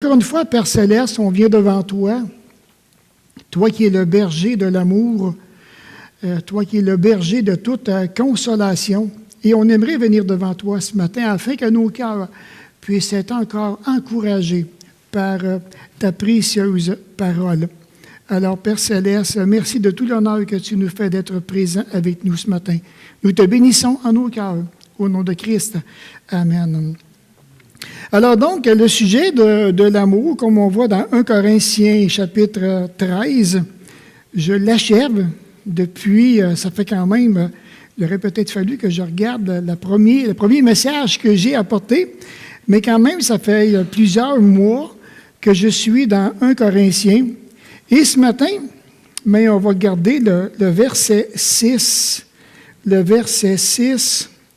encore une fois, Père Céleste, on vient devant toi, toi qui es le berger de l'amour, toi qui es le berger de toute consolation. Et on aimerait venir devant toi ce matin afin que nos cœurs puissent être encore encouragés par ta précieuse parole. Alors, Père Céleste, merci de tout l'honneur que tu nous fais d'être présent avec nous ce matin. Nous te bénissons en nos cœurs, au nom de Christ. Amen. Alors donc, le sujet de l'amour, comme on voit dans 1 Corinthiens chapitre 13, je l'achève depuis, ça fait quand même, il aurait peut-être fallu que je regarde le premier message que j'ai apporté, mais quand même, ça fait plusieurs mois que je suis dans 1 Corinthiens. Et ce matin, mais on va regarder le verset 6,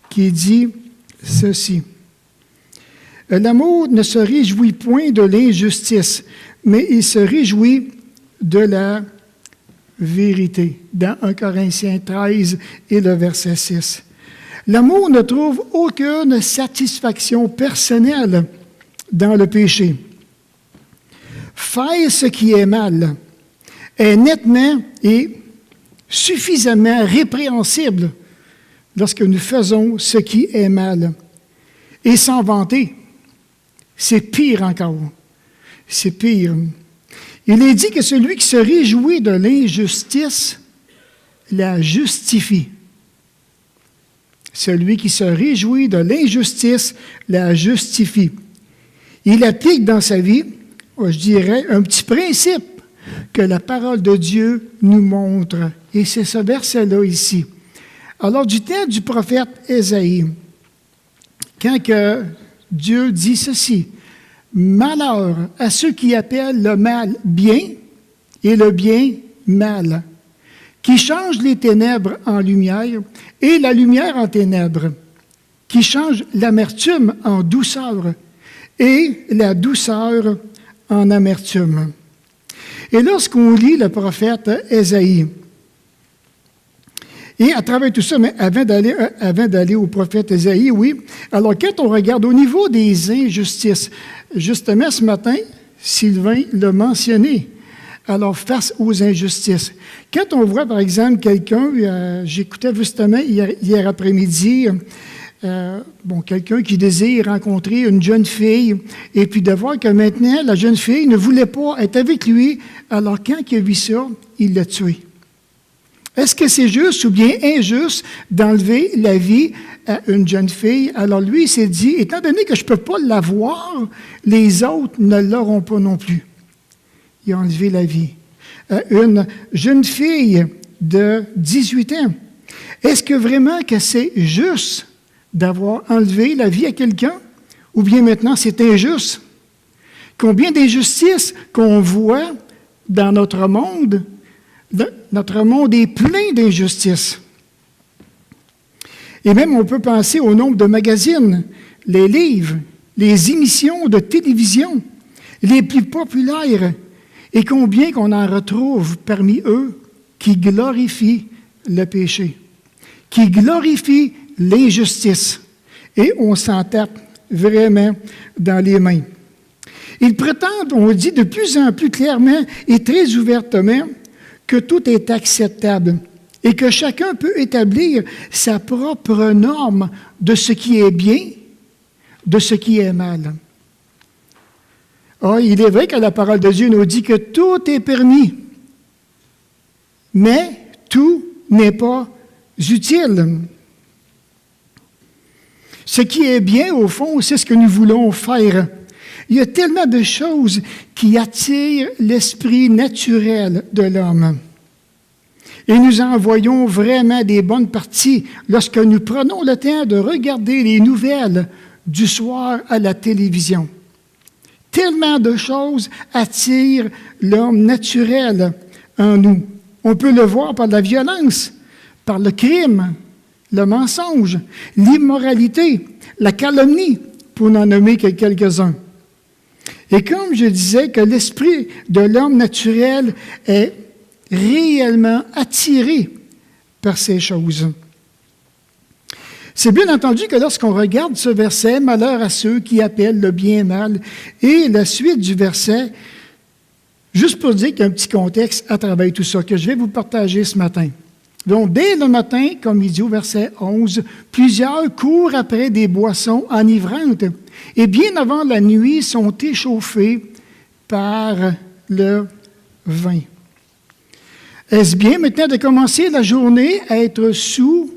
qui dit ceci. L'amour ne se réjouit point de l'injustice, mais il se réjouit de la vérité. Dans 1 Corinthiens 13 et le verset 6. L'amour ne trouve aucune satisfaction personnelle dans le péché. Faire ce qui est mal est nettement et suffisamment répréhensible lorsque nous faisons ce qui est mal. Et s'en vanter, c'est pire encore. C'est pire. Il est dit que celui qui se réjouit de l'injustice la justifie. Celui qui se réjouit de l'injustice la justifie. Il applique dans sa vie, je dirais, un petit principe que la parole de Dieu nous montre. Et c'est ce verset-là ici. Alors, du temps du prophète Ésaïe, quand que Dieu dit ceci, « Malheur à ceux qui appellent le mal bien et le bien mal, qui changent les ténèbres en lumière et la lumière en ténèbres, qui changent l'amertume en douceur et la douceur en amertume. » Et lorsqu'on lit le prophète Ésaïe, et à travers tout ça, mais avant d'aller au prophète Ésaïe, oui, alors quand on regarde au niveau des injustices, justement ce matin, Sylvain l'a mentionné, alors face aux injustices. Quand on voit par exemple quelqu'un, j'écoutais justement hier après-midi, quelqu'un qui désire rencontrer une jeune fille, et puis de voir que maintenant, la jeune fille ne voulait pas être avec lui, alors quand il a vu ça, il l'a tué. Est-ce que c'est juste ou bien injuste d'enlever la vie à une jeune fille? Alors lui, il s'est dit, étant donné que je ne peux pas l'avoir, les autres ne l'auront pas non plus. Il a enlevé la vie à une jeune fille de 18 ans. Est-ce que vraiment que c'est juste d'avoir enlevé la vie à quelqu'un? Ou bien maintenant c'est injuste? Combien d'injustices qu'on voit dans notre monde? Notre monde est plein d'injustices. Et même on peut penser au nombre de magazines, les livres, les émissions de télévision, les plus populaires, et combien qu'on en retrouve parmi eux qui glorifient le péché, qui glorifient l'injustice. Et on s'en tape vraiment dans les mains. Ils prétendent, on dit de plus en plus clairement et très ouvertement, que tout est acceptable et que chacun peut établir sa propre norme de ce qui est bien, de ce qui est mal. Il est vrai que la parole de Dieu nous dit que tout est permis, mais tout n'est pas utile. Ce qui est bien, au fond, c'est ce que nous voulons faire. Il y a tellement de choses qui attirent l'esprit naturel de l'homme. Et nous en voyons vraiment des bonnes parties lorsque nous prenons le temps de regarder les nouvelles du soir à la télévision. Tellement de choses attirent l'homme naturel en nous. On peut le voir par la violence, par le crime, le mensonge, l'immoralité, la calomnie, pour n'en nommer que quelques-uns. Et comme je disais que l'esprit de l'homme naturel est réellement attiré par ces choses. C'est bien entendu que lorsqu'on regarde ce verset, « Malheur à ceux qui appellent le bien mal », et la suite du verset, juste pour dire qu'il y a un petit contexte à travers tout ça que je vais vous partager ce matin. Donc, dès le matin, comme il dit au verset 11, « Plusieurs courent après des boissons enivrantes, et bien avant la nuit sont échauffés par le vin. » Est-ce bien maintenant de commencer la journée à être sous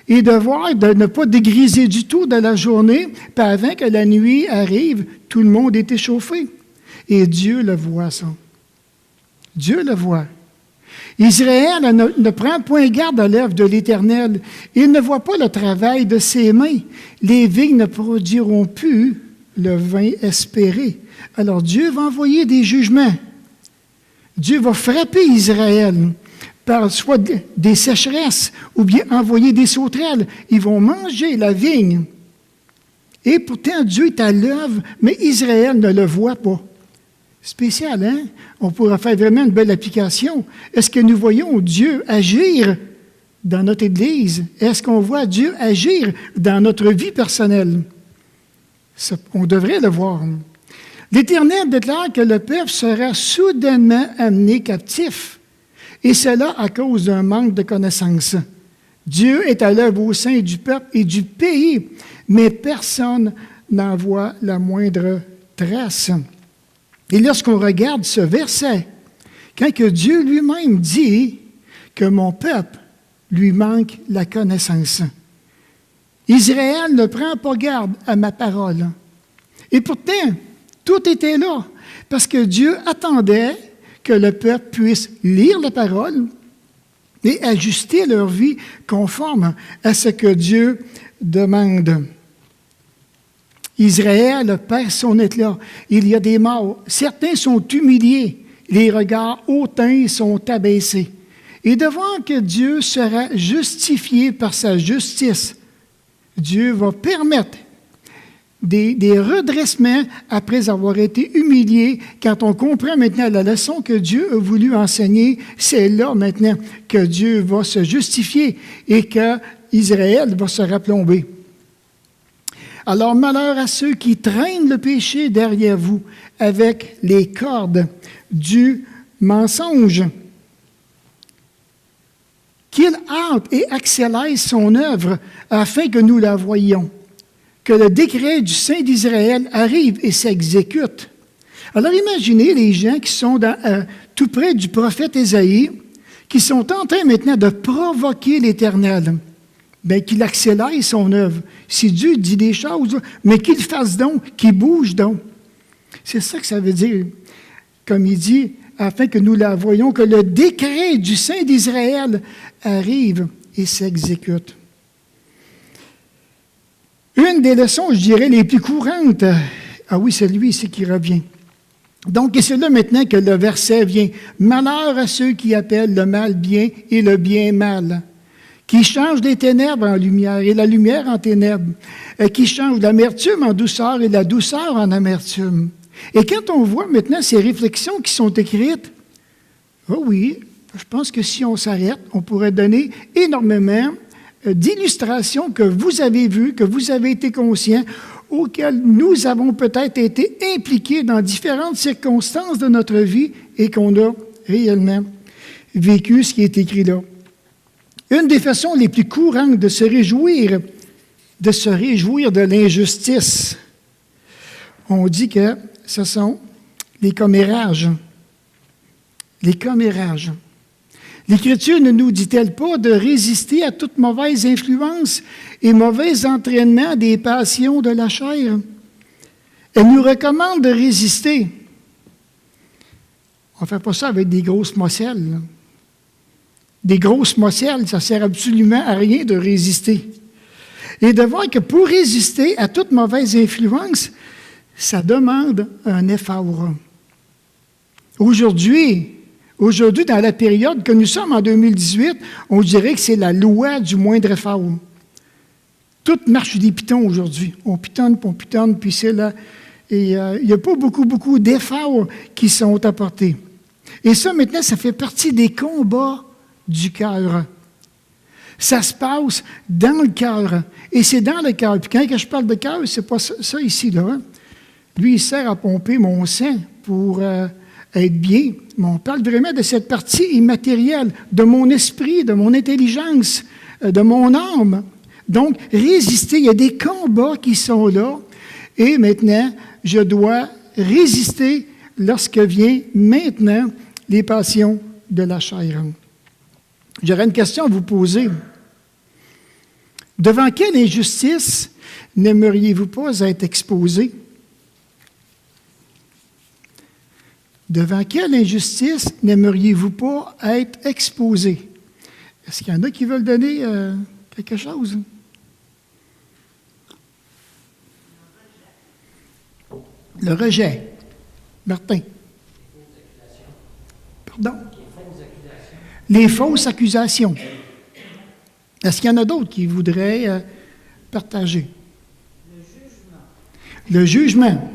et de ne pas dégriser du tout de la journée, puis avant que la nuit arrive, tout le monde est échauffé. Et Dieu le voit, ça. Dieu le voit. Israël ne prend point garde à l'œuvre de l'Éternel. Il ne voit pas le travail de ses mains. Les vignes ne produiront plus le vin espéré. Alors Dieu va envoyer des jugements. Dieu va frapper Israël par soit des sécheresses ou bien envoyer des sauterelles. Ils vont manger la vigne. Et pourtant, Dieu est à l'œuvre, mais Israël ne le voit pas. Spécial, hein? On pourra faire vraiment une belle application. Est-ce que nous voyons Dieu agir dans notre Église? Est-ce qu'on voit Dieu agir dans notre vie personnelle? Ça, on devrait le voir. L'Éternel déclare que le peuple sera soudainement amené captif, et cela à cause d'un manque de connaissance. Dieu est à l'œuvre au sein du peuple et du pays, mais personne n'en voit la moindre trace. Et lorsqu'on regarde ce verset, quand que Dieu lui-même dit que mon peuple lui manque la connaissance, Israël ne prend pas garde à ma parole. Et pourtant, tout était là, parce que Dieu attendait que le peuple puisse lire la parole et ajuster leur vie conforme à ce que Dieu demande. Israël perd son éclat. Il y a des morts. Certains sont humiliés. Les regards hautains sont abaissés. Et devant que Dieu sera justifié par sa justice, Dieu va permettre des redressements après avoir été humilié. Quand on comprend maintenant la leçon que Dieu a voulu enseigner, c'est là maintenant que Dieu va se justifier et qu'Israël va se raplomber. Alors, malheur à ceux qui traînent le péché derrière vous avec les cordes du mensonge, qu'il hâte et accélère son œuvre afin que nous la voyions, que le décret du Saint d'Israël arrive et s'exécute. Alors imaginez les gens qui sont tout près du prophète Ésaïe, qui sont en train maintenant de provoquer l'Éternel, bien qu'il accélère son œuvre. Si Dieu dit des choses, mais qu'il fasse donc, qu'il bouge donc. C'est ça que ça veut dire, comme il dit, afin que nous la voyions, que le décret du Saint d'Israël arrive et s'exécute. Une des leçons, je dirais, les plus courantes, ah oui, c'est lui ici qui revient. Donc, et c'est là maintenant que le verset vient. « Malheur à ceux qui appellent le mal bien et le bien mal, qui changent les ténèbres en lumière et la lumière en ténèbres, qui changent l'amertume en douceur et la douceur en amertume. » Et quand on voit maintenant ces réflexions qui sont écrites, oh oui, je pense que si on s'arrête, on pourrait donner énormément d'illustrations que vous avez vues, que vous avez été conscients, auxquelles nous avons peut-être été impliqués dans différentes circonstances de notre vie et qu'on a réellement vécu ce qui est écrit là. Une des façons les plus courantes de se réjouir de l'injustice, on dit que ce sont les commérages. Les commérages. L'Écriture ne nous dit-elle pas de résister à toute mauvaise influence et mauvais entraînement des passions de la chair? Elle nous recommande de résister. On ne fait pas ça avec des grosses mocelles. Là. Des grosses mocelles, ça ne sert absolument à rien de résister. Et de voir que pour résister à toute mauvaise influence, ça demande un effort. Aujourd'hui, dans la période que nous sommes en 2018, on dirait que c'est la loi du moindre effort. Tout marche des pitons aujourd'hui. On pitonne, puis c'est là. Et il n'y a pas beaucoup d'efforts qui sont apportés. Et ça, maintenant, ça fait partie des combats du cœur. Ça se passe dans le cœur. Et c'est dans le cœur. Puis quand je parle de cœur, c'est pas ça ici, là. Hein? Lui, il sert à pomper mon sang pour être bien. Mais on parle vraiment de cette partie immatérielle, de mon esprit, de mon intelligence, de mon âme. Donc, résister, il y a des combats qui sont là. Et maintenant, je dois résister lorsque vient maintenant les passions de la chair. J'aurais une question à vous poser. Devant quelle injustice n'aimeriez-vous pas être exposé? Devant quelle injustice n'aimeriez-vous pas être exposé? Est-ce qu'il y en a qui veulent donner quelque chose? Le rejet. Martin. Pardon? Les fausses accusations. Est-ce qu'il y en a d'autres qui voudraient partager? Le jugement.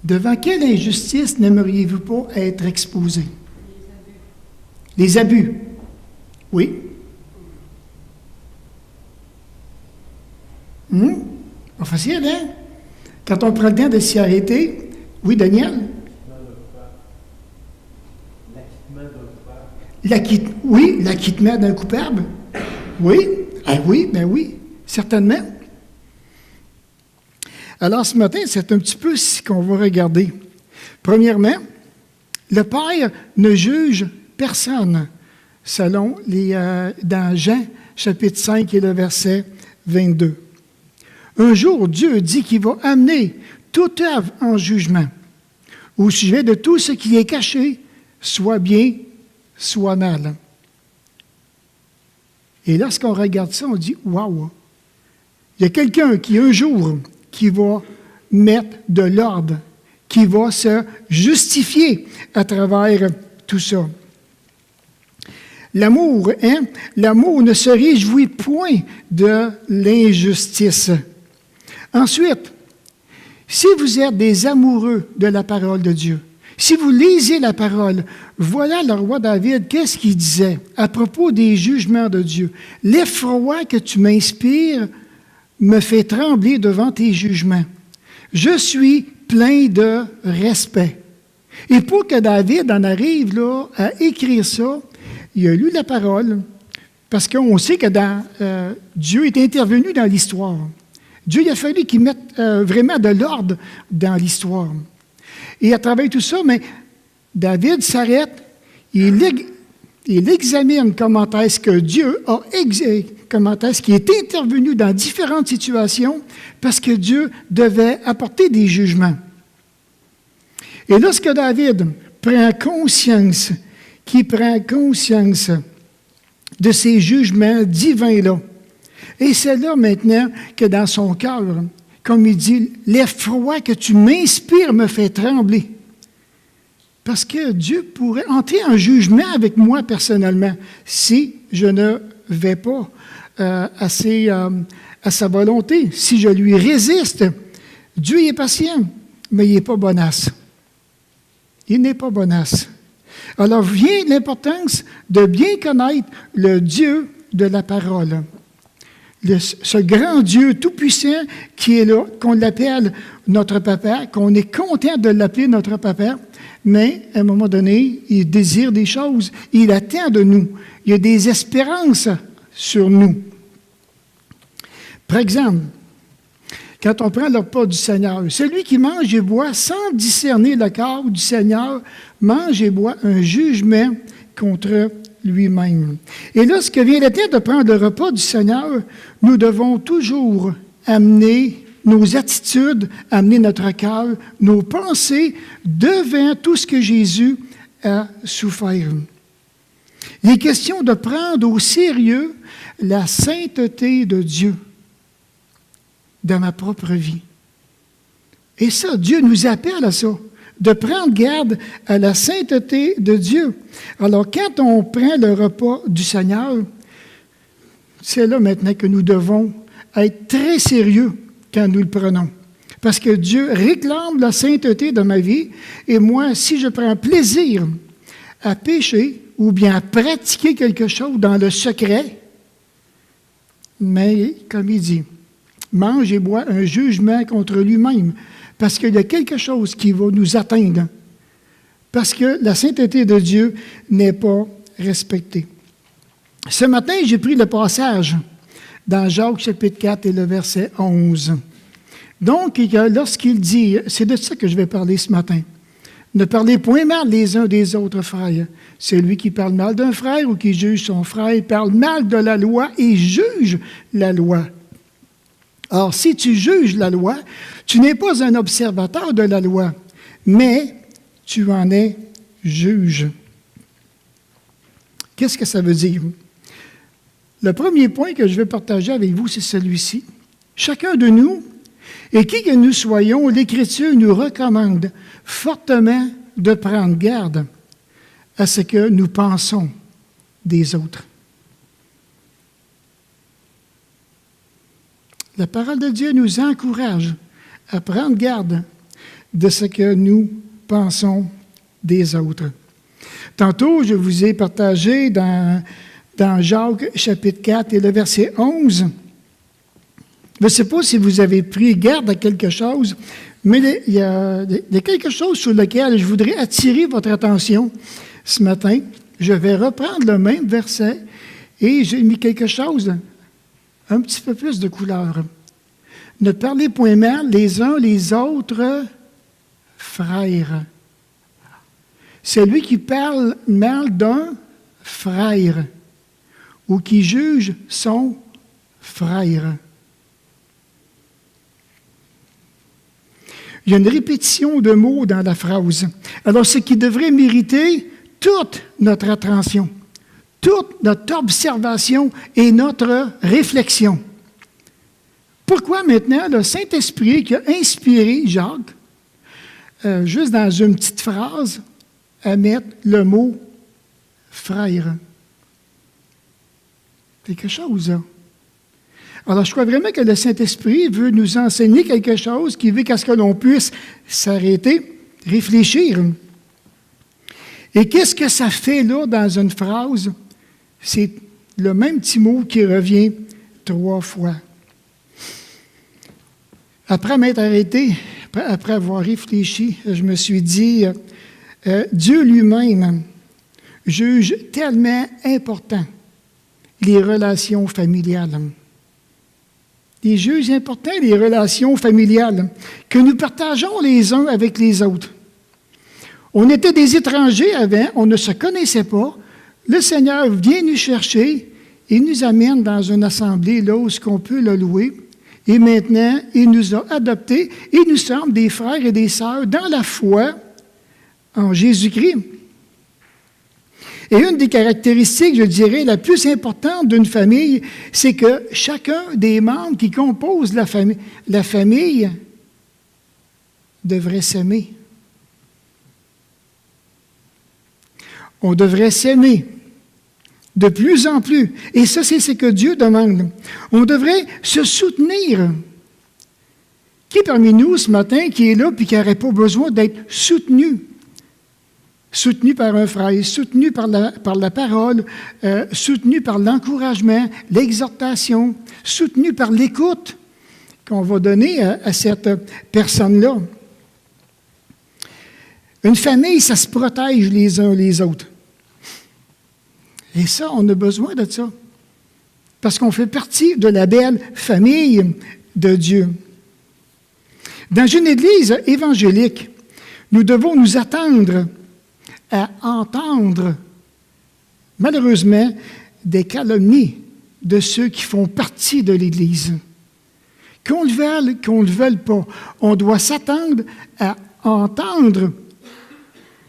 Devant quelle injustice n'aimeriez-vous pas être exposé? Les abus. Oui. Pas facile, hein? Quand on prend le temps de s'y arrêter. Oui, Daniel? Oui, l'acquittement d'un coupable. Oui, ben oui, certainement. Alors, ce matin, c'est un petit peu ce qu'on va regarder. Premièrement, le Père ne juge personne, selon dans Jean, chapitre 5 et le verset 22. Un jour, Dieu dit qu'il va amener toute œuvre en jugement, au sujet de tout ce qui est caché, soit bien, soit mal. Et lorsqu'on regarde ça, on dit « Wow! » Il y a quelqu'un qui, un jour, qui va mettre de l'ordre, qui va se justifier à travers tout ça. L'amour, hein? L'amour ne se réjouit point de l'injustice. Ensuite, si vous êtes des amoureux de la parole de Dieu, si vous lisez la parole, voilà le roi David, qu'est-ce qu'il disait à propos des jugements de Dieu? « L'effroi que tu m'inspires me fait trembler devant tes jugements. Je suis plein de respect. » Et pour que David en arrive là, à écrire ça, il a lu la parole, parce qu'on sait que Dieu est intervenu dans l'histoire. Dieu, il a fallu qu'il mette vraiment de l'ordre dans l'histoire. Et à travers tout ça, mais David s'arrête, il examine comment est-ce que Dieu comment est-ce qu'il est intervenu dans différentes situations, parce que Dieu devait apporter des jugements. Et lorsque David prend conscience de ces jugements divins-là, et c'est là maintenant que dans son cœur, comme il dit, « L'effroi que tu m'inspires me fait trembler. » Parce que Dieu pourrait entrer en jugement avec moi personnellement si je ne vais pas à sa volonté, si je lui résiste. Dieu est patient, mais il n'est pas bonasse. Il n'est pas bonasse. Alors vient l'importance de bien connaître le Dieu de la parole. Ce grand Dieu tout-puissant qui est là, qu'on l'appelle notre papa, qu'on est content de l'appeler notre papa, mais à un moment donné, il désire des choses, il attend de nous. Il y a des espérances sur nous. Par exemple, quand on prend le repas du Seigneur, celui qui mange et boit sans discerner le corps du Seigneur, mange et boit un jugement contre lui-même. Et lorsque vient le temps de prendre le repas du Seigneur, nous devons toujours amener nos attitudes, amener notre cœur, nos pensées devant tout ce que Jésus a souffert. Il est question de prendre au sérieux la sainteté de Dieu dans ma propre vie. Et ça, Dieu nous appelle à ça, de prendre garde à la sainteté de Dieu. Alors, quand on prend le repas du Seigneur, c'est là maintenant que nous devons être très sérieux quand nous le prenons. Parce que Dieu réclame la sainteté de ma vie, et moi, si je prends plaisir à pécher, ou bien à pratiquer quelque chose dans le secret, mais, comme il dit, mange et boit un jugement contre lui-même, parce qu'il y a quelque chose qui va nous atteindre, parce que la sainteté de Dieu n'est pas respectée. Ce matin, j'ai pris le passage dans Jacques chapitre 4 et le verset 11. Donc, lorsqu'il dit, c'est de ça que je vais parler ce matin, ne parlez point mal les uns des autres frères. Celui qui parle mal d'un frère ou qui juge son frère parle mal de la loi et juge la loi. Or, si tu juges la loi, tu n'es pas un observateur de la loi, mais tu en es juge. Qu'est-ce que ça veut dire? Le premier point que je vais partager avec vous, c'est celui-ci. Chacun de nous, et qui que nous soyons, l'Écriture nous recommande fortement de prendre garde à ce que nous pensons des autres. La parole de Dieu nous encourage à prendre garde de ce que nous pensons des autres. Tantôt, je vous ai partagé dans Jacques chapitre 4 et le verset 11. Je ne sais pas si vous avez pris garde à quelque chose, mais il y a quelque chose sur lequel je voudrais attirer votre attention ce matin. Je vais reprendre le même verset et j'ai mis quelque chose, un petit peu plus de couleur. Ne parlez point mal les uns les autres, frères. Celui qui parle mal d'un frère ou qui juge son frère. Il y a une répétition de mots dans la phrase. Alors, ce qui devrait mériter toute notre attention, toute notre observation et notre réflexion. Pourquoi maintenant le Saint-Esprit qui a inspiré Jacques, juste dans une petite phrase, à mettre le mot « frère ». Quelque chose, là. Alors, je crois vraiment que le Saint-Esprit veut nous enseigner quelque chose, qui veut qu'à ce que l'on puisse s'arrêter, réfléchir. Et qu'est-ce que ça fait là dans une phrase? C'est le même petit mot qui revient 3 fois. Après m'être arrêté, après avoir réfléchi, je me suis dit, Dieu lui-même juge tellement important les relations familiales. Il juge important les relations familiales que nous partageons les uns avec les autres. On était des étrangers avant, on ne se connaissait pas. Le Seigneur vient nous chercher et nous amène dans une assemblée là où on peut le louer. Et maintenant, il nous a adoptés et nous sommes des frères et des sœurs dans la foi en Jésus-Christ. Et une des caractéristiques, je dirais, la plus importante d'une famille, c'est que chacun des membres qui composent la famille devrait s'aimer. On devrait s'aimer de plus en plus. Et ça, c'est ce que Dieu demande. On devrait se soutenir. Qui parmi nous ce matin qui est là et qui n'aurait pas besoin d'être soutenu? Soutenu par un frère, soutenu par la parole, soutenu par l'encouragement, l'exhortation, soutenu par l'écoute qu'on va donner à cette personne-là. Une famille, ça se protège les uns les autres. Et ça, on a besoin de ça. Parce qu'on fait partie de la belle famille de Dieu. Dans une église évangélique, nous devons nous attendre à entendre, malheureusement, des calomnies de ceux qui font partie de l'Église. Qu'on le veuille, qu'on ne le veuille pas, on doit s'attendre à entendre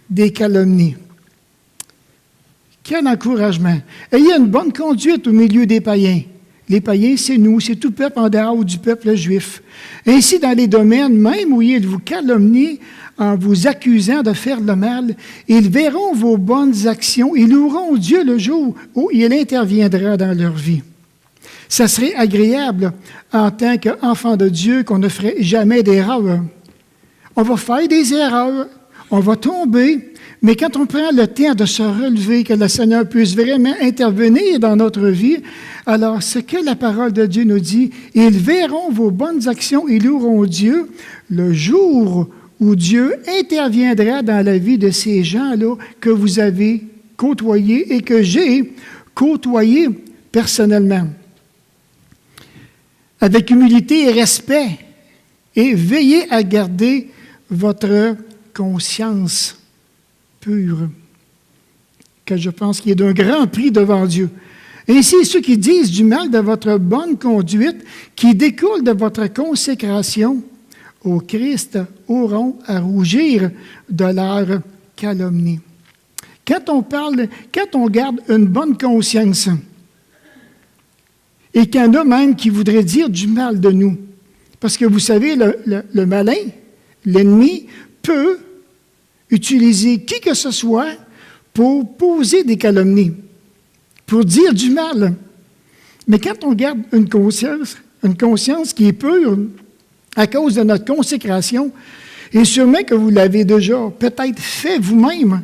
des calomnies. Quel encouragement! Ayez une bonne conduite au milieu des païens. Les païens, c'est nous, c'est tout peuple en dehors du peuple juif. Ainsi, dans les domaines, même où ils vous calomnient en vous accusant de faire le mal, ils verront vos bonnes actions et loueront Dieu le jour où il interviendra dans leur vie. Ça serait agréable en tant qu'enfant de Dieu qu'on ne ferait jamais d'erreur. On va faire des erreurs, on va tomber, mais quand on prend le temps de se relever, que le Seigneur puisse vraiment intervenir dans notre vie, alors ce que la parole de Dieu nous dit, ils verront vos bonnes actions et loueront Dieu le jour où Dieu interviendra dans la vie de ces gens-là que vous avez côtoyés et que j'ai côtoyés personnellement. Avec humilité et respect, et veillez à garder votre conscience pure, que je pense qu'il est d'un grand prix devant Dieu. Ainsi, ceux qui disent du mal de votre bonne conduite, qui découle de votre consécration au Christ, auront à rougir de leur calomnie. Quand on garde une bonne conscience, et qu'il y en a même qui voudraient dire du mal de nous, parce que vous savez, le malin, l'ennemi, peut utiliser qui que ce soit pour poser des calomnies, pour dire du mal. Mais quand on garde une conscience qui est pure à cause de notre consécration, et sûrement que vous l'avez déjà peut-être fait vous-même,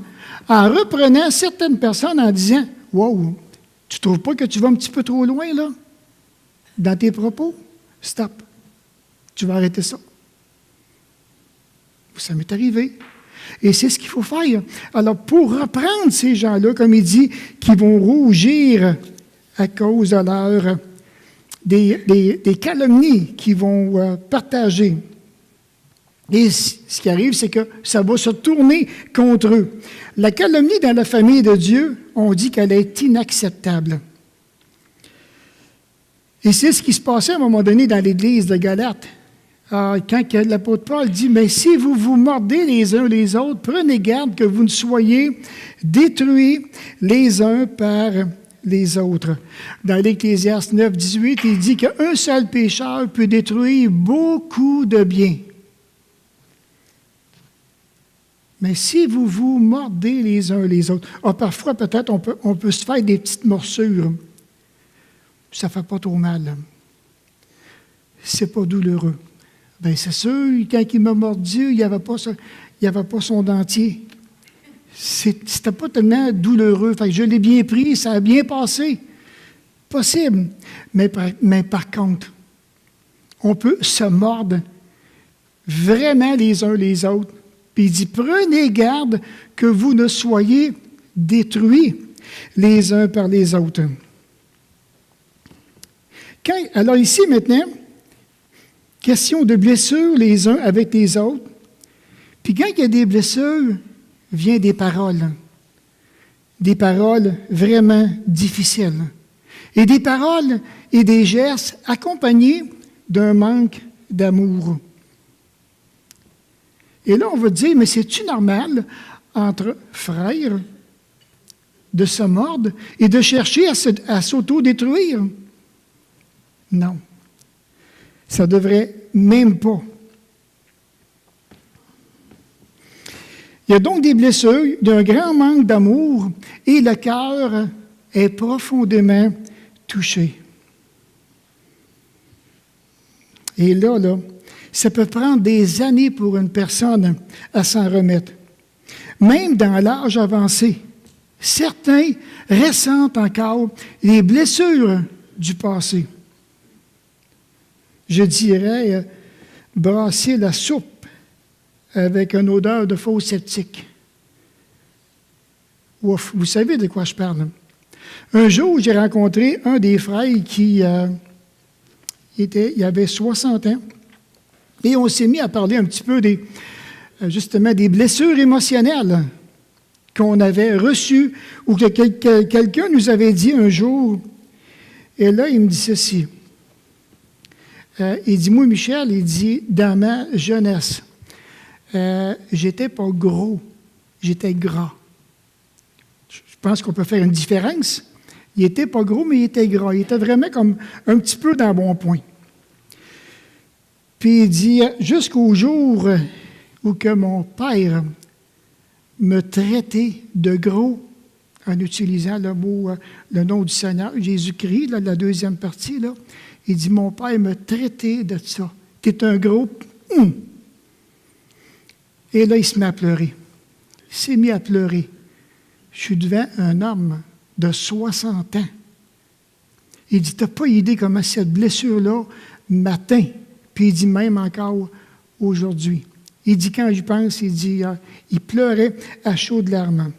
en reprenant certaines personnes en disant « Wow, tu ne trouves pas que tu vas un petit peu trop loin, là, dans tes propos? Stop. Tu vas arrêter ça. » Ça m'est arrivé. Et c'est ce qu'il faut faire. Alors, pour reprendre ces gens-là, comme il dit, qui vont rougir à cause de leur des calomnies qu'ils vont partager. Et ce qui arrive, c'est que ça va se tourner contre eux. La calomnie dans la famille de Dieu, on dit qu'elle est inacceptable. Et c'est ce qui se passait à un moment donné dans l'Église de Galate. Quand l'apôtre Paul dit « Mais si vous vous mordez les uns les autres, prenez garde que vous ne soyez détruits les uns par les autres. » Dans l'Ecclésiaste 9, 18, il dit qu'un seul pécheur peut détruire beaucoup de biens. Mais si vous vous mordez les uns les autres, parfois peut-être on peut se faire des petites morsures. Ça ne fait pas trop mal. C'est pas douloureux. Bien, c'est sûr, quand il m'a mordu, il n'y avait pas son dentier. C'était pas tellement douloureux. Fait que je l'ai bien pris, ça a bien passé. Possible. Mais par contre, on peut se mordre vraiment les uns les autres. Puis il dit, prenez garde que vous ne soyez détruits les uns par les autres. Alors ici, maintenant, question de blessures les uns avec les autres. Puis quand il y a des blessures, vient des paroles. Des paroles vraiment difficiles. Et des paroles et des gestes accompagnés d'un manque d'amour. Et là, on va dire, mais c'est-tu normal entre frères de se mordre et de chercher à s'auto-détruire? Non. Ça ne devrait même pas. Il y a donc des blessures d'un grand manque d'amour et le cœur est profondément touché. Et là, ça peut prendre des années pour une personne à s'en remettre. Même dans l'âge avancé, certains ressentent encore les blessures du passé. Je dirais brasser la soupe avec une odeur de faux sceptique. Ouf, vous savez de quoi je parle. Un jour, j'ai rencontré un des frères qui il avait 60 ans. Et on s'est mis à parler un petit peu justement des blessures émotionnelles qu'on avait reçues ou que quelqu'un nous avait dit un jour. Et là, il me dit ceci. Il dit, moi, Michel, il dit, dans ma jeunesse, j'étais pas gros, j'étais gras. Je pense qu'on peut faire une différence. Il n'était pas gros, mais il était gras. Il était vraiment comme un petit peu dans le bon point. Puis il dit, jusqu'au jour où que mon père me traitait de gros, en utilisant le mot, le nom du Seigneur, Jésus-Christ, là, la deuxième partie, là, il dit, mon père me traitait de ça. T'es un gros... Et là, il se met à pleurer. Il s'est mis à pleurer. Je suis devant un homme de 60 ans. Il dit, tu n'as pas idée comment cette blessure-là m'atteint. Puis il dit même encore aujourd'hui. Il dit, quand j'y pense, il dit, il pleurait à chaudes larmes.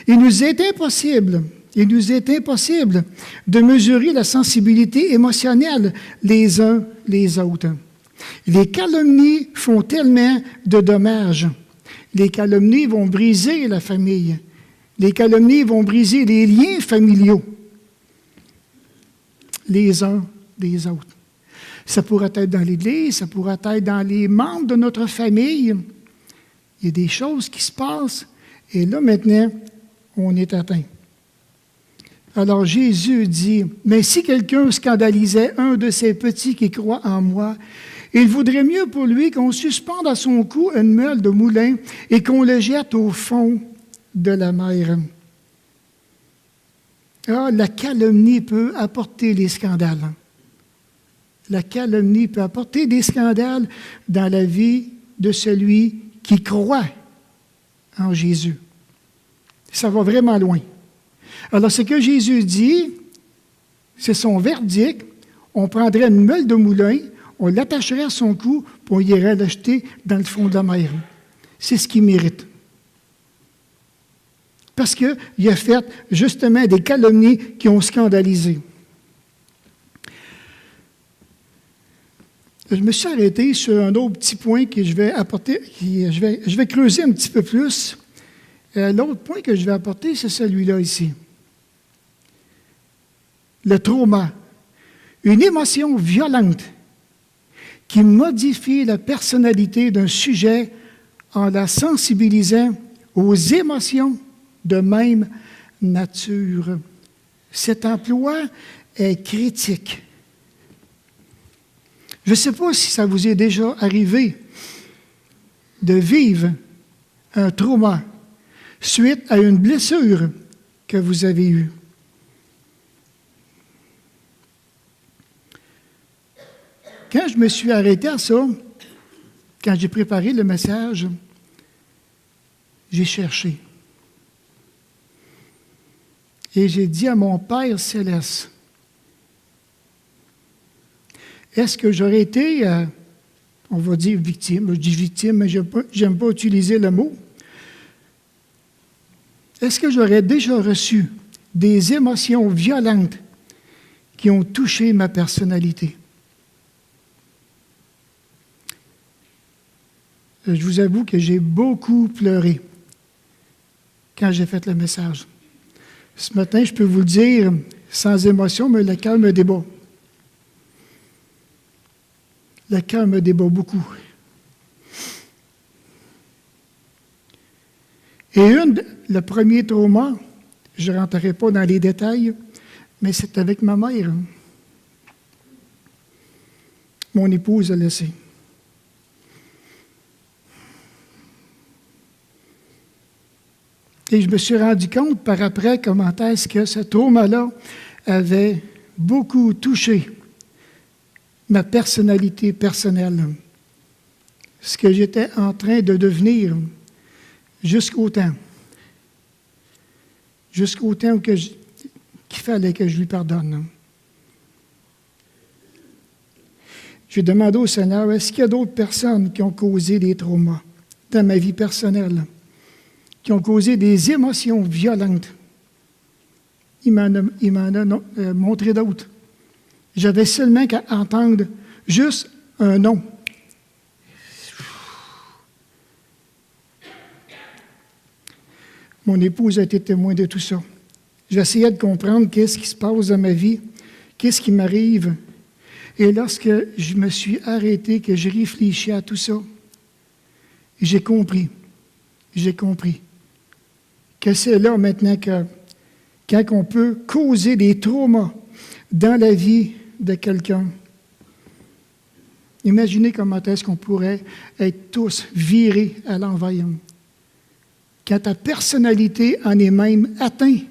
Il nous est impossible de mesurer la sensibilité émotionnelle les uns les autres. Les calomnies font tellement de dommages. Les calomnies vont briser la famille. Les calomnies vont briser les liens familiaux les uns des autres. Ça pourrait être dans l'Église, ça pourrait être dans les membres de notre famille. Il y a des choses qui se passent et là, maintenant, on est atteint. Alors Jésus dit, « Mais si quelqu'un scandalisait un de ces petits qui croient en moi, il vaudrait mieux pour lui qu'on suspende à son cou une meule de moulin et qu'on le jette au fond de la mer. » Ah, la calomnie peut apporter les scandales. La calomnie peut apporter des scandales dans la vie de celui qui croit en Jésus. Ça va vraiment loin. Alors, ce que Jésus dit, c'est son verdict. On prendrait une meule de moulin, on l'attacherait à son cou, puis on irait la jeter dans le fond de la mer. C'est ce qu'il mérite. Parce qu'il a fait justement des calomnies qui ont scandalisé. Je me suis arrêté sur un autre petit point que je vais apporter, je vais creuser un petit peu plus. L'autre point que je vais apporter, c'est celui-là ici. Le trauma. Une émotion violente qui modifie la personnalité d'un sujet en la sensibilisant aux émotions de même nature. Cet emploi est critique. Je ne sais pas si ça vous est déjà arrivé de vivre un trauma suite à une blessure que vous avez eue. Quand je me suis arrêté à ça, quand j'ai préparé le message, j'ai cherché. Et j'ai dit à mon Père céleste, est-ce que j'aurais été, on va dire victime, je dis victime, mais je n'aime pas utiliser le mot. Est-ce que j'aurais déjà reçu des émotions violentes qui ont touché ma personnalité? Je vous avoue que j'ai beaucoup pleuré quand j'ai fait le message. Ce matin, je peux vous le dire sans émotion, mais le cœur me débat. Le cœur me débat beaucoup. Et le premier trauma, je ne rentrerai pas dans les détails, mais c'est avec ma mère. Mon épouse a laissé. Et je me suis rendu compte par après comment est-ce que ce trauma-là avait beaucoup touché ma personnalité personnelle, ce que j'étais en train de devenir jusqu'au temps qu'il fallait que je lui pardonne. J'ai demandé au Seigneur, est-ce qu'il y a d'autres personnes qui ont causé des traumas dans ma vie personnelle, qui ont causé des émotions violentes? Il m'en a montré d'autres. J'avais seulement qu'à entendre juste un nom. Mon épouse a été témoin de tout ça. J'essayais de comprendre qu'est-ce qui se passe dans ma vie, qu'est-ce qui m'arrive. Et lorsque je me suis arrêté, que j'ai réfléchi à tout ça, j'ai compris que c'est là maintenant que quand on peut causer des traumas dans la vie de quelqu'un, imaginez comment est-ce qu'on pourrait être tous virés à l'envers. Quand ta personnalité en est même atteinte.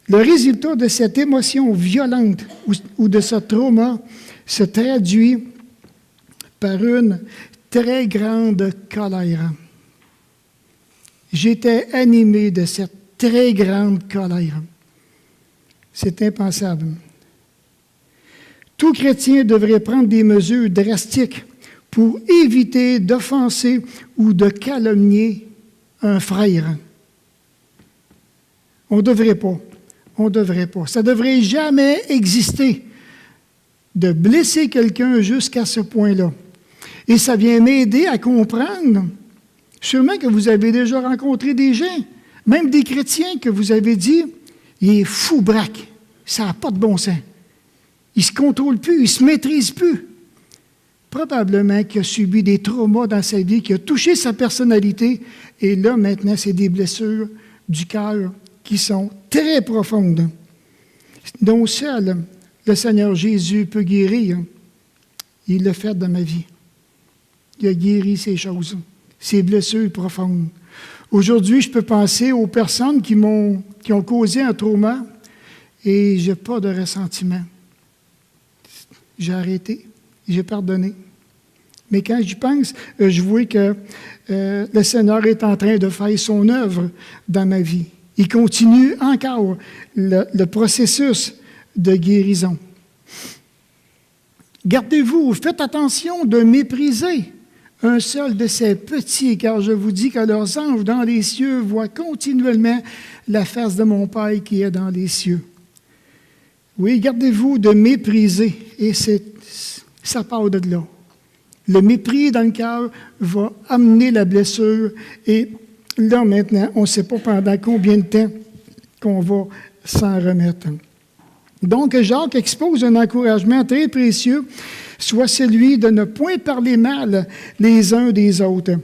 Le résultat de cette émotion violente ou de ce trauma se traduit par une très grande colère. J'étais animé de cette très grande colère. C'est impensable. Tout chrétien devrait prendre des mesures drastiques pour éviter d'offenser ou de calomnier un frère. On ne devrait pas. On ne devrait pas. Ça ne devrait jamais exister de blesser quelqu'un jusqu'à ce point-là. Et ça vient m'aider à comprendre, sûrement que vous avez déjà rencontré des gens, même des chrétiens que vous avez dit, il est fou braque, ça n'a pas de bon sens. Il ne se contrôle plus, il ne se maîtrise plus. Probablement qu'il a subi des traumas dans sa vie, qui a touché sa personnalité, et là, maintenant, c'est des blessures du cœur qui sont très profondes, dont seul le Seigneur Jésus peut guérir. Il l'a fait dans ma vie. Il a guéri ces choses, ces blessures profondes. Aujourd'hui, je peux penser aux personnes qui ont causé un trauma et je n'ai pas de ressentiment. J'ai arrêté, j'ai pardonné. Mais quand j'y pense, je vois que le Seigneur est en train de faire son œuvre dans ma vie. Il continue encore le processus de guérison. Gardez-vous, faites attention de mépriser un seul de ces petits, car je vous dis que leurs anges dans les cieux voient continuellement la face de mon Père qui est dans les cieux. Oui, gardez-vous de mépriser, et ça part de là. Le mépris dans le cœur va amener la blessure, et là, maintenant, on ne sait pas pendant combien de temps qu'on va s'en remettre. Donc, Jacques expose un encouragement très précieux, soit celui de ne point parler mal les uns des autres.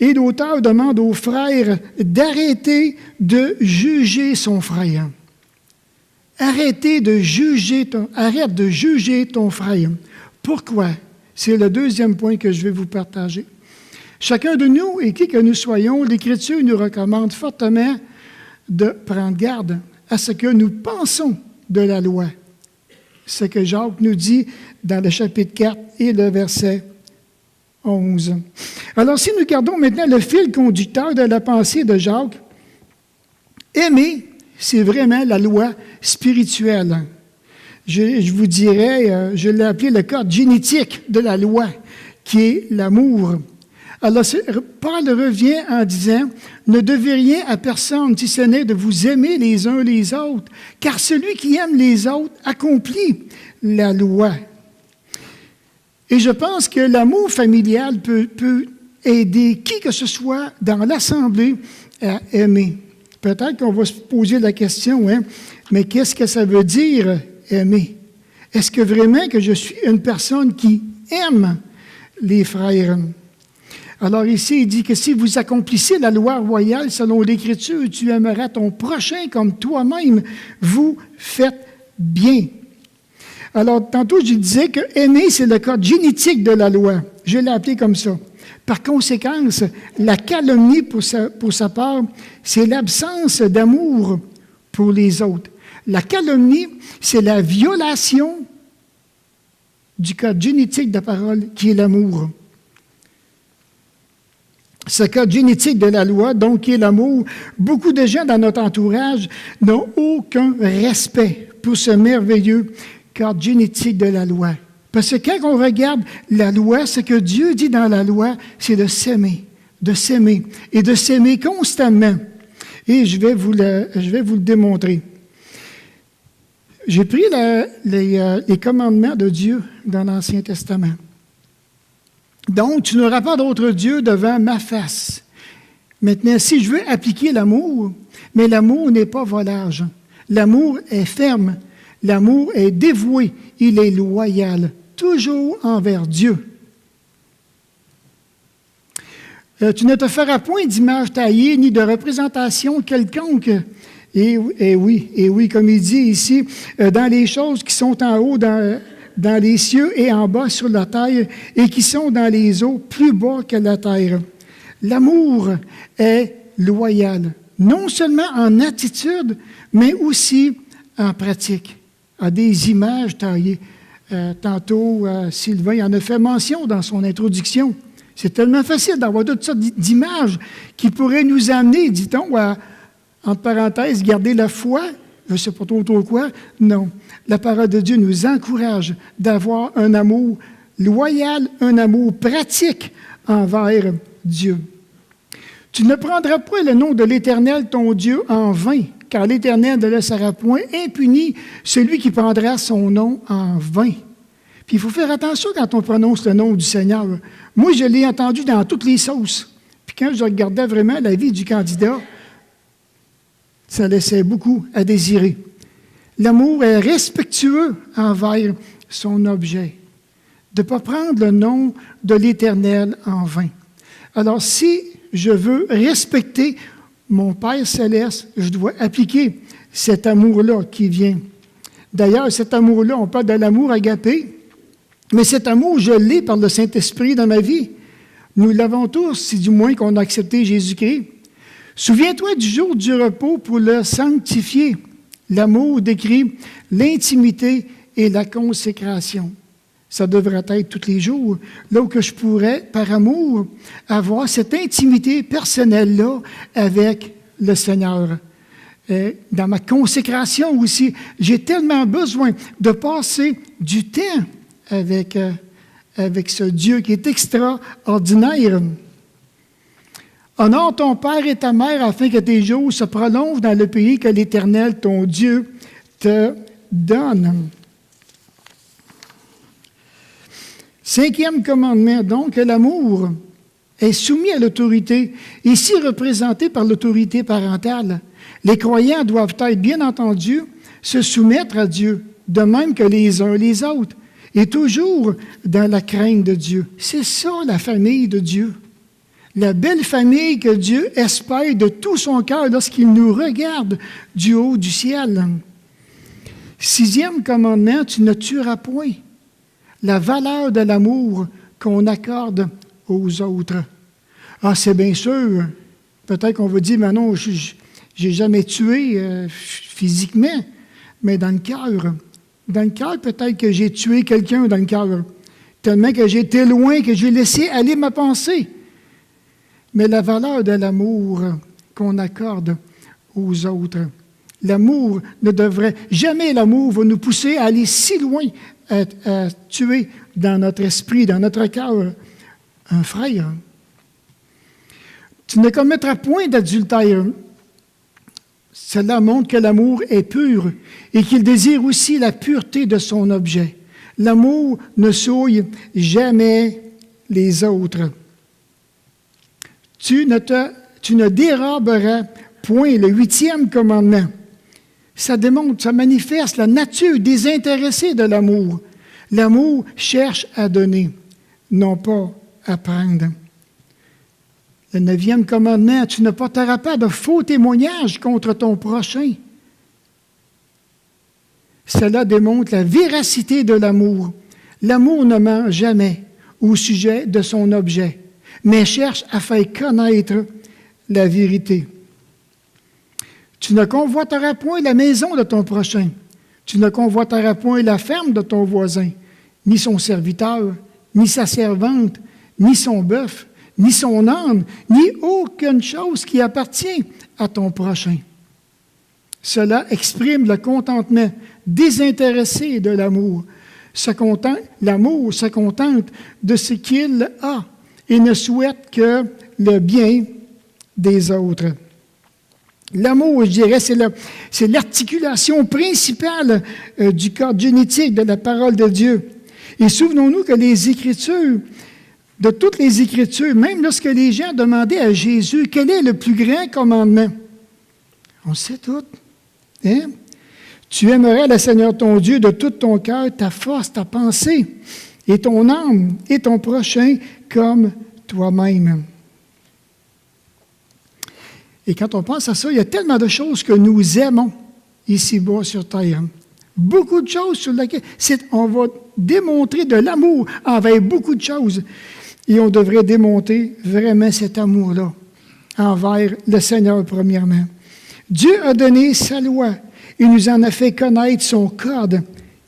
Et l'auteur demande aux frères d'arrêter de juger son frère. Arrête de juger ton frère. Pourquoi? C'est le deuxième point que je vais vous partager. Chacun de nous, et qui que nous soyons, l'Écriture nous recommande fortement de prendre garde à ce que nous pensons de la loi. Ce que Jacques nous dit dans le chapitre 4 et le verset 11. Alors, si nous gardons maintenant le fil conducteur de la pensée de Jacques, aimer, c'est vraiment la loi spirituelle. Je vous dirais, je l'ai appelé le code génétique de la loi, qui est l'amour. Alors, Paul revient en disant, « Ne devez rien à personne, si ce n'est de vous aimer les uns les autres, car celui qui aime les autres accomplit la loi. » Et je pense que l'amour familial peut aider qui que ce soit dans l'Assemblée à aimer. Peut-être qu'on va se poser la question, mais qu'est-ce que ça veut dire aimer? Est-ce que vraiment que je suis une personne qui aime les frères? Alors ici, il dit que si vous accomplissez la loi royale selon l'Écriture, tu aimeras ton prochain comme toi-même, vous faites bien. Alors, tantôt, je disais que aimer, c'est le code génétique de la loi. Je l'ai appelé comme ça. Par conséquent, la calomnie, pour sa part, c'est l'absence d'amour pour les autres. La calomnie, c'est la violation du code génétique de la parole, qui est l'amour. Ce code génétique de la loi, donc, qui est l'amour, beaucoup de gens dans notre entourage n'ont aucun respect pour ce merveilleux code génétique de la loi. Parce que quand on regarde la loi, ce que Dieu dit dans la loi, c'est de s'aimer et de s'aimer constamment. Et je vais vous le démontrer. J'ai pris les commandements de Dieu dans l'Ancien Testament. Donc, tu n'auras pas d'autre Dieu devant ma face. Maintenant, si je veux appliquer l'amour, mais l'amour n'est pas volage. L'amour est ferme. L'amour est dévoué. Il est loyal, toujours envers Dieu. Tu ne te feras point d'image taillée ni de représentation quelconque. Et oui, comme il dit ici, dans les choses qui sont en haut, dans les cieux et en bas sur la terre, et qui sont dans les eaux plus bas que la terre. L'amour est loyal, non seulement en attitude, mais aussi en pratique. À des images taillées. Tantôt, Sylvain en a fait mention dans son introduction. C'est tellement facile d'avoir toutes sortes d'images qui pourraient nous amener, dit-on, à, entre parenthèses, garder la foi. Je ne sais pas trop quoi. Non. La parole de Dieu nous encourage d'avoir un amour loyal, un amour pratique envers Dieu. Tu ne prendras pas le nom de l'Éternel, ton Dieu, en vain, car l'Éternel ne laissera point impuni celui qui prendra son nom en vain. Puis il faut faire attention quand on prononce le nom du Seigneur. Moi, je l'ai entendu dans toutes les sauces. Puis quand je regardais vraiment la vie du candidat, ça laissait beaucoup à désirer. L'amour est respectueux envers son objet. De ne pas prendre le nom de l'Éternel en vain. Alors, si je veux respecter mon Père céleste, je dois appliquer cet amour-là qui vient. D'ailleurs, cet amour-là, on parle de l'amour agapé, mais cet amour, je l'ai par le Saint-Esprit dans ma vie. Nous l'avons tous, si du moins qu'on a accepté Jésus-Christ. Souviens-toi du jour du repos pour le sanctifier. L'amour décrit l'intimité et la consécration. Ça devrait être tous les jours, là où que je pourrais, par amour, avoir cette intimité personnelle-là avec le Seigneur. Dans ma consécration aussi, j'ai tellement besoin de passer du temps avec ce Dieu qui est extraordinaire. Honore ton père et ta mère afin que tes jours se prolongent dans le pays que l'Éternel, ton Dieu, te donne. 5e commandement, donc, que l'amour est soumis à l'autorité, ici représenté par l'autorité parentale. Les croyants doivent être, bien entendu, se soumettre à Dieu, de même que les uns les autres, et toujours dans la crainte de Dieu. C'est ça, la famille de Dieu. La belle famille que Dieu espère de tout son cœur lorsqu'il nous regarde du haut du ciel. 6e commandement, tu ne tueras point. La valeur de l'amour qu'on accorde aux autres. Ah, c'est bien sûr. Peut-être qu'on va dire, mais non, je n'ai jamais tué physiquement, mais dans le cœur. Dans le cœur, peut-être que j'ai tué quelqu'un dans le cœur. Tellement que j'ai été loin, que j'ai laissé aller ma pensée. Mais la valeur de l'amour qu'on accorde aux autres. L'amour ne devrait jamais, l'amour va nous pousser à aller si loin, à tuer dans notre esprit, dans notre cœur, un frère. Tu ne commettras point d'adultère. Cela montre que l'amour est pur et qu'il désire aussi la pureté de son objet. L'amour ne souille jamais les autres. Tu ne déroberas point le 8e commandement. Ça démontre, ça manifeste la nature désintéressée de l'amour. L'amour cherche à donner, non pas à prendre. Le 9e commandement, tu ne porteras pas de faux témoignages contre ton prochain. Cela démontre la véracité de l'amour. L'amour ne ment jamais au sujet de son objet, mais cherche à faire connaître la vérité. Tu ne convoiteras point la maison de ton prochain. Tu ne convoiteras point la ferme de ton voisin, ni son serviteur, ni sa servante, ni son bœuf, ni son âne, ni aucune chose qui appartient à ton prochain. Cela exprime le contentement désintéressé de l'amour. L'amour se contente de ce qu'il a et ne souhaite que le bien des autres. L'amour, je dirais, c'est l'articulation principale du code génétique de la parole de Dieu. Et souvenons-nous que les Écritures, de toutes les Écritures, même lorsque les gens demandaient à Jésus quel est le plus grand commandement, on sait tout. Hein? Tu aimeras le Seigneur ton Dieu de tout ton cœur, ta force, ta pensée, et ton âme, et ton prochain comme toi-même. Et quand on pense à ça, il y a tellement de choses que nous aimons ici-bas sur terre. Beaucoup de choses sur lesquelles on va démontrer de l'amour envers beaucoup de choses. Et on devrait démontrer vraiment cet amour-là envers le Seigneur premièrement. Dieu a donné sa loi et nous en a fait connaître son code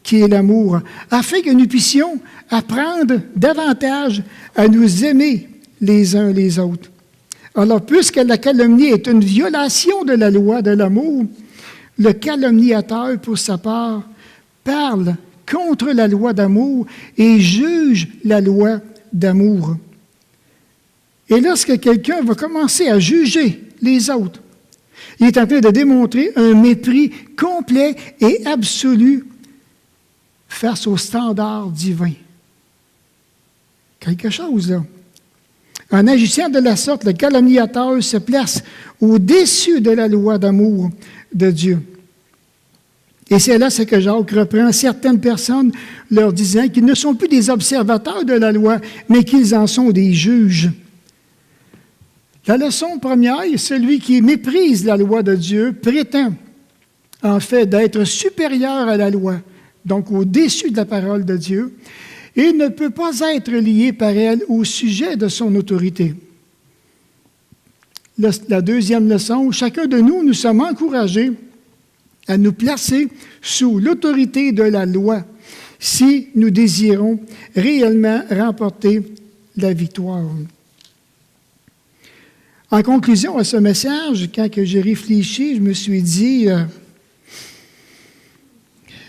qui est l'amour, afin que nous puissions apprendre davantage à nous aimer les uns les autres. Alors, puisque la calomnie est une violation de la loi de l'amour, le calomniateur, pour sa part, parle contre la loi d'amour et juge la loi d'amour. Et lorsque quelqu'un va commencer à juger les autres, il est en train de démontrer un mépris complet et absolu face aux standards divins. Quelque chose, là. En agissant de la sorte, le calomniateur se place au-dessus de la loi d'amour de Dieu. Et c'est là ce que Jacques reprend certaines personnes leur disant qu'ils ne sont plus des observateurs de la loi, mais qu'ils en sont des juges. La leçon première, celui qui méprise la loi de Dieu prétend en fait d'être supérieur à la loi, donc au-dessus de la parole de Dieu, et ne peut pas être lié par elle au sujet de son autorité. La deuxième leçon, chacun de nous, nous sommes encouragés à nous placer sous l'autorité de la loi si nous désirons réellement remporter la victoire. En conclusion à ce message, quand j'ai réfléchi, je me suis dit,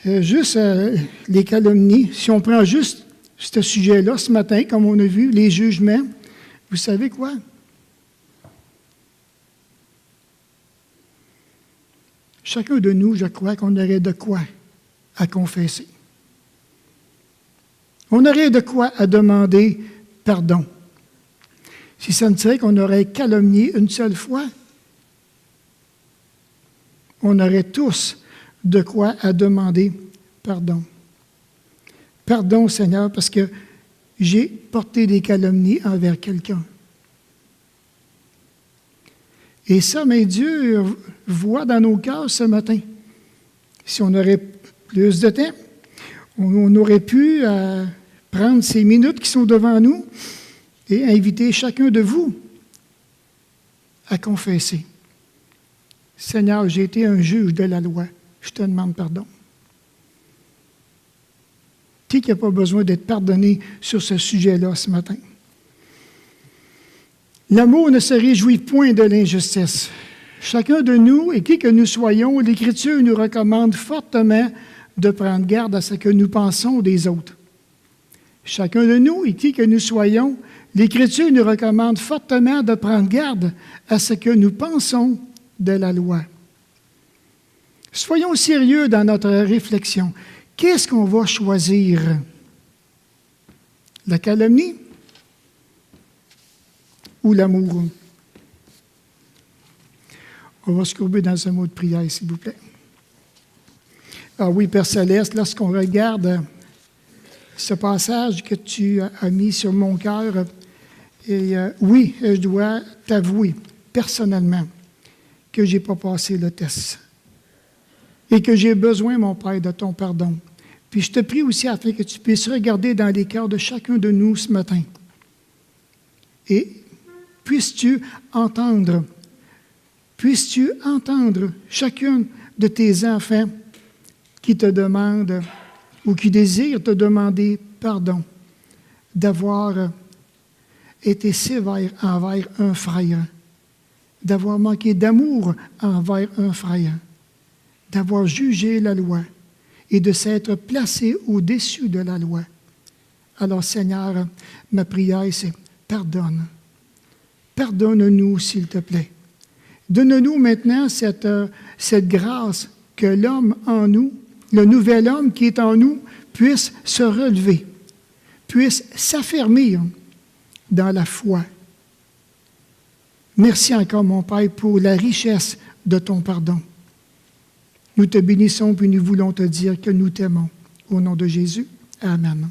les calomnies, si on prend juste ce sujet-là ce matin, comme on a vu, les jugements, vous savez quoi? Chacun de nous, je crois qu'on aurait de quoi à confesser. On aurait de quoi à demander pardon. Si ça ne serait qu'on aurait calomnié une seule fois, on aurait tous de quoi à demander pardon. Pardon, Seigneur, parce que j'ai porté des calomnies envers quelqu'un. Et ça, mais Dieu voit dans nos cœurs ce matin. Si on aurait plus de temps, on aurait pu prendre ces minutes qui sont devant nous et inviter chacun de vous à confesser. Seigneur, j'ai été un juge de la loi. Je te demande pardon. Qui n'a pas besoin d'être pardonné sur ce sujet-là ce matin? L'amour ne se réjouit point de l'injustice. Chacun de nous, et qui que nous soyons, l'Écriture nous recommande fortement de prendre garde à ce que nous pensons des autres. Chacun de nous, et qui que nous soyons, l'Écriture nous recommande fortement de prendre garde à ce que nous pensons de la loi. Soyons sérieux dans notre réflexion. Qu'est-ce qu'on va choisir? La calomnie ou l'amour? On va se courber dans un mot de prière, s'il vous plaît. Ah oui, Père Céleste, lorsqu'on regarde ce passage que tu as mis sur mon cœur, et oui, je dois t'avouer personnellement que je n'ai pas passé le test et que j'ai besoin, mon Père, de ton pardon. Puis je te prie aussi afin que tu puisses regarder dans les cœurs de chacun de nous ce matin. Et puisses-tu entendre chacun de tes enfants qui te demandent ou qui désirent te demander pardon d'avoir été sévère envers un frère, d'avoir manqué d'amour envers un frère, d'avoir jugé la loi et de s'être placé au-dessus de la loi. Alors, Seigneur, ma prière, c'est pardonne. Pardonne-nous, s'il te plaît. Donne-nous maintenant cette grâce que l'homme en nous, le nouvel homme qui est en nous, puisse se relever, puisse s'affermir dans la foi. Merci encore, mon Père, pour la richesse de ton pardon. Nous te bénissons, puis nous voulons te dire que nous t'aimons. Au nom de Jésus, amen.